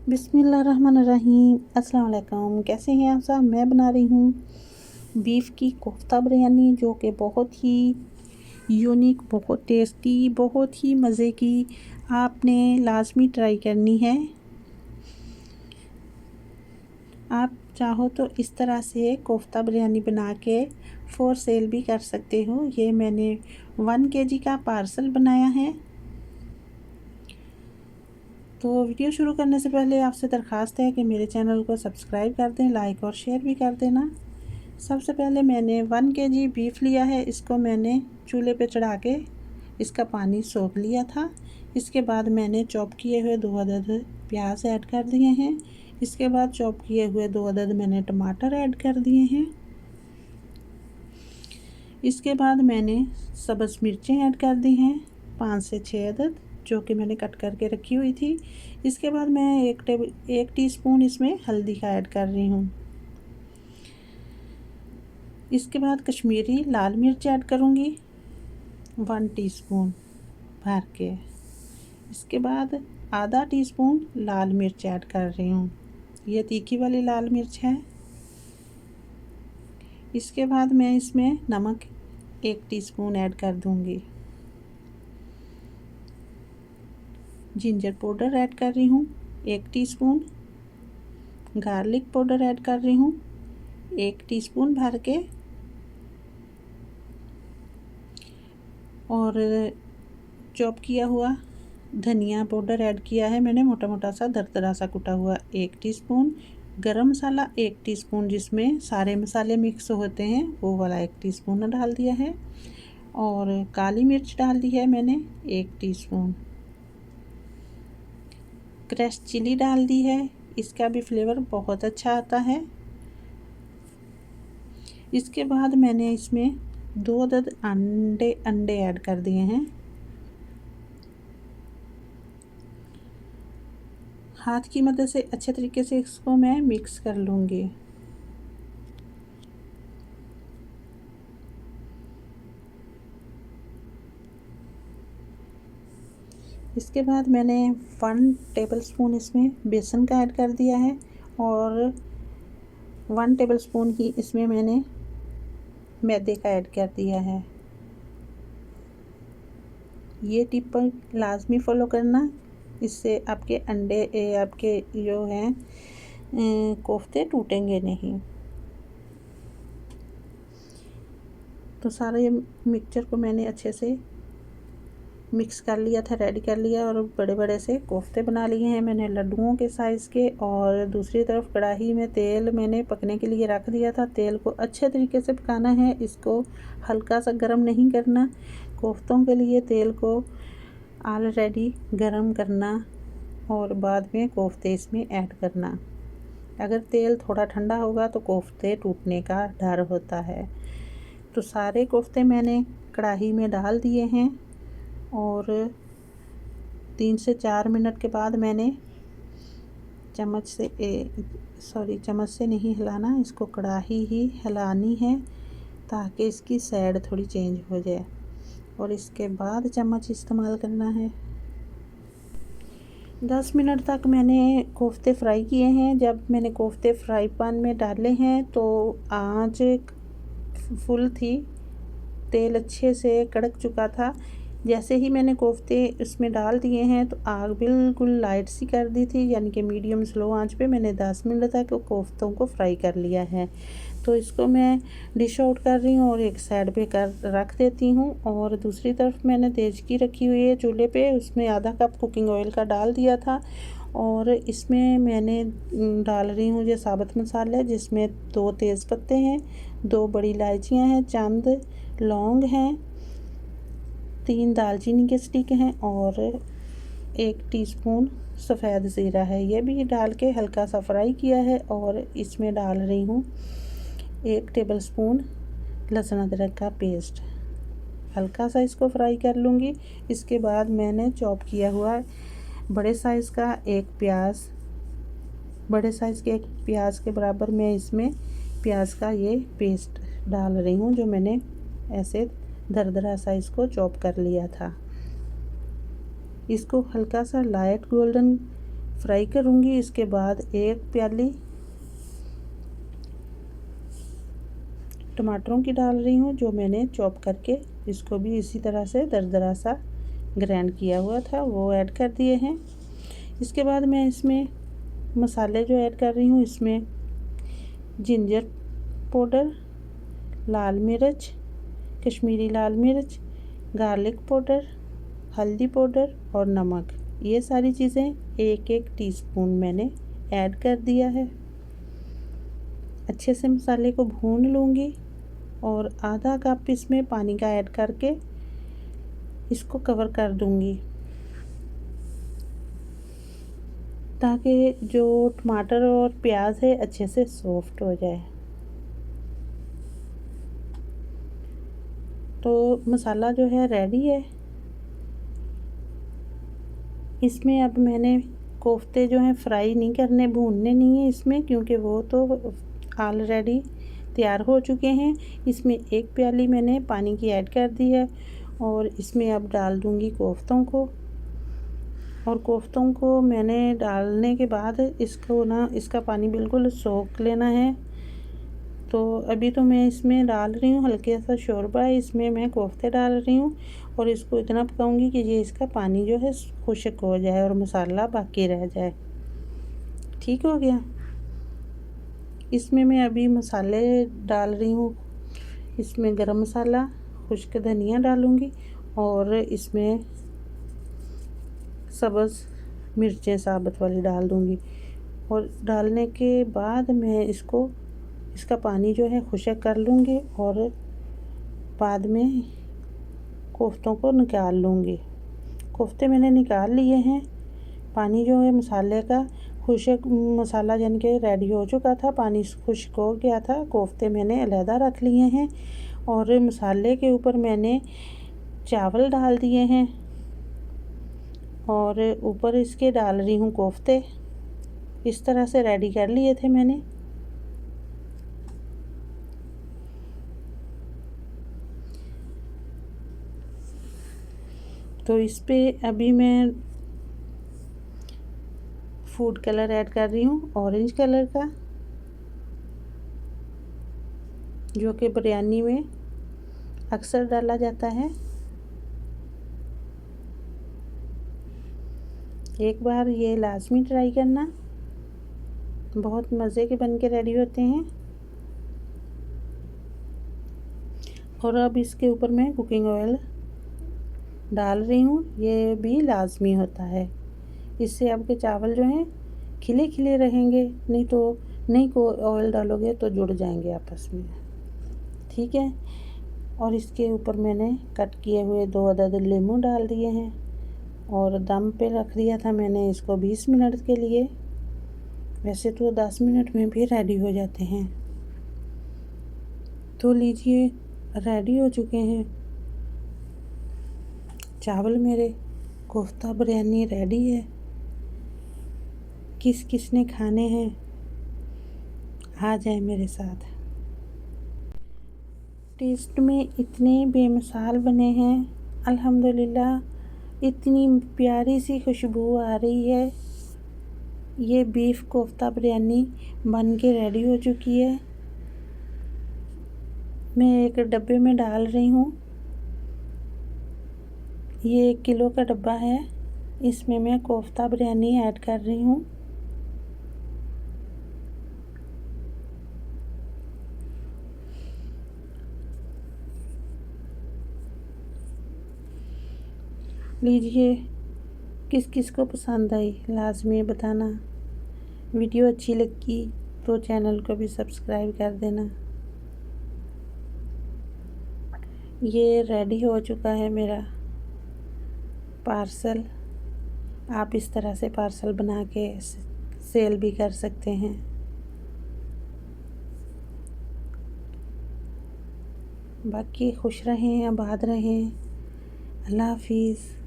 बिस्मिल्लाहिर्रहमानिर्रहीम। अस्सलाम वालेकुम। कैसे हैं आप सब? मैं बना रही हूँ बीफ की कोफ्ता बिरयानी, जो कि बहुत ही यूनिक, बहुत टेस्टी, बहुत ही मज़े की। आपने लाजमी ट्राई करनी है। आप चाहो तो इस तरह से कोफ्ता बिरयानी बना के फॉर सेल भी कर सकते हो। ये मैंने 1 kg का पार्सल बनाया है। तो वीडियो शुरू करने से पहले आपसे दरख्वास्त है कि मेरे चैनल को सब्सक्राइब कर दें, लाइक और शेयर भी कर देना। सबसे पहले मैंने 1 kg बीफ लिया है। इसको मैंने चूल्हे पे चढ़ा के इसका पानी सोख लिया था। इसके बाद मैंने चॉप किए हुए 2 अदद प्याज ऐड कर दिए हैं। इसके बाद चॉप किए हुए 2 अदद मैंने टमाटर ऐड कर दिए हैं। इसके बाद मैंने सब्ज़ मिर्चें ऐड कर दी हैं 5 से 6 अदद, जो कि मैंने कट करके रखी हुई थी। इसके बाद मैं 1 टीस्पून इसमें हल्दी का ऐड कर रही हूँ। इसके बाद कश्मीरी लाल मिर्च ऐड करूँगी 1 टीस्पून भर के। इसके बाद आधा टीस्पून लाल मिर्च ऐड कर रही हूँ, ये तीखी वाली लाल मिर्च है। इसके बाद मैं इसमें नमक 1 टीस्पून ऐड कर दूँगी। जिंजर पाउडर ऐड कर रही हूँ 1 टीस्पून। गार्लिक पाउडर ऐड कर रही हूँ 1 टीस्पून भर के। और चॉप किया हुआ धनिया पाउडर ऐड किया है मैंने, मोटा मोटा सा दरदरा सा कुटा हुआ 1 टीस्पून। गरम मसाला 1 टीस्पून, जिसमें सारे मसाले मिक्स होते हैं, वो वाला 1 टीस्पून डाल दिया है। और काली मिर्च डाल दी है मैंने 1 टीस्पून। क्रश चिली डाल दी है, इसका भी फ्लेवर बहुत अच्छा आता है। इसके बाद मैंने इसमें 2 अदद अंडे ऐड कर दिए हैं। हाथ की मदद से अच्छे तरीके से इसको मैं मिक्स कर लूँगी। इसके बाद मैंने 1 टेबलस्पून इसमें बेसन का ऐड कर दिया है और 1 टेबलस्पून ही इसमें मैंने मैदे का ऐड कर दिया है। ये टिप लाजमी फॉलो करना, इससे आपके आपके जो हैं कोफ्ते टूटेंगे नहीं। तो सारे ये मिक्सचर को मैंने अच्छे से मिक्स कर लिया था, रेडी कर लिया, और बड़े बड़े से कोफ्ते बना लिए हैं मैंने लड्डुओं के साइज़ के। और दूसरी तरफ कढ़ाई में तेल मैंने पकने के लिए रख दिया था। तेल को अच्छे तरीके से पकाना है, इसको हल्का सा गर्म नहीं करना। कोफ्तों के लिए तेल को ऑलरेडी गर्म करना और बाद में कोफ्ते इसमें ऐड करना। अगर तेल थोड़ा ठंडा होगा तो कोफ्ते टूटने का डर होता है। तो सारे कोफ्ते मैंने कढ़ाई में डाल दिए हैं और 3 से 4 मिनट के बाद मैंने चम्मच से नहीं हिलाना, इसको कढ़ाई ही हिलानी है ताकि इसकी साइड थोड़ी चेंज हो जाए, और इसके बाद चम्मच इस्तेमाल करना है। 10 मिनट तक मैंने कोफ्ते फ्राई किए हैं। जब मैंने कोफ्ते फ्राई पैन में डाले हैं तो आंच फुल थी, तेल अच्छे से कड़क चुका था। जैसे ही मैंने कोफ्ते इसमें डाल दिए हैं तो आग बिल्कुल लाइट सी कर दी थी, यानी कि मीडियम स्लो आंच पे मैंने 10 मिनट तक कोफ्तों को फ्राई कर लिया है। तो इसको मैं डिश आउट कर रही हूँ और एक साइड पे कर रख देती हूँ। और दूसरी तरफ मैंने देचकी रखी हुई है चूल्हे पे, उसमें आधा कप कुकिंग ऑयल का डाल दिया था। और इसमें मैंने डाल रही हूँ ये साबुत मसाले, जिसमें 2 तेज़ पत्ते हैं, 2 बड़ी इलायचियाँ हैं, चंद लौंग हैं, 3 दालचीनी के स्टिक हैं और 1 टीस्पून सफ़ेद ज़ीरा है। ये भी डाल के हल्का सा फ्राई किया है। और इसमें डाल रही हूँ 1 टेबलस्पून लहसुन अदरक का पेस्ट। हल्का सा इसको फ्राई कर लूँगी। इसके बाद मैंने चॉप किया हुआ बड़े साइज़ के एक प्याज के बराबर मैं इसमें प्याज का ये पेस्ट डाल रही हूँ, जो मैंने ऐसे दरदरा सा इसको चॉप कर लिया था। इसको हल्का सा लाइट गोल्डन फ्राई करूँगी। इसके बाद 1 प्याली टमाटरों की डाल रही हूँ, जो मैंने चॉप करके इसको भी इसी तरह से दरदरा सा ग्राइंड किया हुआ था, वो ऐड कर दिए हैं। इसके बाद मैं इसमें मसाले जो ऐड कर रही हूँ, इसमें जिंजर पाउडर, लाल मिर्च, कश्मीरी लाल मिर्च, गार्लिक पाउडर, हल्दी पाउडर और नमक, ये सारी चीज़ें 1-1 टीस्पून मैंने ऐड कर दिया है। अच्छे से मसाले को भून लूँगी और आधा कप इसमें पानी का ऐड करके इसको कवर कर दूँगी, ताकि जो टमाटर और प्याज है अच्छे से सॉफ्ट हो जाए। तो मसाला जो है रेडी है। इसमें अब मैंने कोफ्ते जो हैं फ्राई नहीं करने, भूनने नहीं है इसमें, क्योंकि वो तो ऑलरेडी तैयार हो चुके हैं। इसमें 1 प्याली मैंने पानी की ऐड कर दी है और इसमें अब डाल दूँगी कोफ्तों को। और कोफ्तों को मैंने डालने के बाद इसको ना, इसका पानी बिल्कुल सोख लेना है। तो अभी तो मैं इसमें डाल रही हूँ हल्के सा शोरबा है, इसमें मैं कोफ्ते डाल रही हूँ और इसको इतना पकाऊंगी कि ये इसका पानी जो है खुश्क हो जाए और मसाला बाकी रह जाए। ठीक हो गया। इसमें मैं अभी मसाले डाल रही हूँ। इसमें गरम मसाला, खुश्क धनिया डालूँगी और इसमें सब्ज़ मिर्चें साबुत वाली डाल दूँगी। और डालने के बाद मैं इसका पानी जो है खुश्क कर लूँगी और बाद में कोफ्तों को निकाल लूँगी। कोफ्ते मैंने निकाल लिए हैं। पानी जो है मसाले का खुश्क, मसाला यानी कि रेडी हो चुका था, पानी खुश्क हो गया था। कोफ्ते मैंने अलहदा रख लिए हैं और मसाले के ऊपर मैंने चावल डाल दिए हैं और ऊपर इसके डाल रही हूँ कोफ्ते। इस तरह से रेडी कर लिए थे मैंने। तो इस पे अभी मैं फूड कलर ऐड कर रही हूँ, ऑरेंज कलर का, जो कि बिरयानी में अक्सर डाला जाता है। एक बार ये लाजमी ट्राई करना, बहुत मज़े के बन के रेडी होते हैं। और अब इसके ऊपर मैं कुकिंग ऑयल डाल रही हूँ, ये भी लाजमी होता है। इससे आपके चावल जो हैं खिले खिले रहेंगे, नहीं तो नहीं को ऑयल डालोगे तो जुड़ जाएंगे आपस में। ठीक है। और इसके ऊपर मैंने कट किए हुए 2 अदद नींबू डाल दिए हैं और दम पे रख दिया था मैंने इसको 20 मिनट के लिए। वैसे तो 10 मिनट में भी रेडी हो जाते हैं। तो लीजिए, रेडी हो चुके हैं चावल मेरे। कोफ्ता बिरयानी रेडी है। किस किस ने खाने हैं, आ जाए मेरे साथ। टेस्ट में इतने बेमिसाल बने हैं, अल्हम्दुलिल्लाह। इतनी प्यारी सी खुशबू आ रही है। ये बीफ कोफ्ता बिरयानी बन के रेडी हो चुकी है। मैं एक डब्बे में डाल रही हूँ। ये 1 किलो का डब्बा है। इसमें मैं कोफ्ता बिरयानी ऐड कर रही हूँ। लीजिए, किस किस को पसंद आई लाजमी बताना। वीडियो अच्छी लगी तो चैनल को भी सब्सक्राइब कर देना। ये रेडी हो चुका है मेरा पार्सल। आप इस तरह से पार्सल बना के सेल भी कर सकते हैं। बाकी खुश रहें, आबाद रहें। अल्लाह हाफिज़।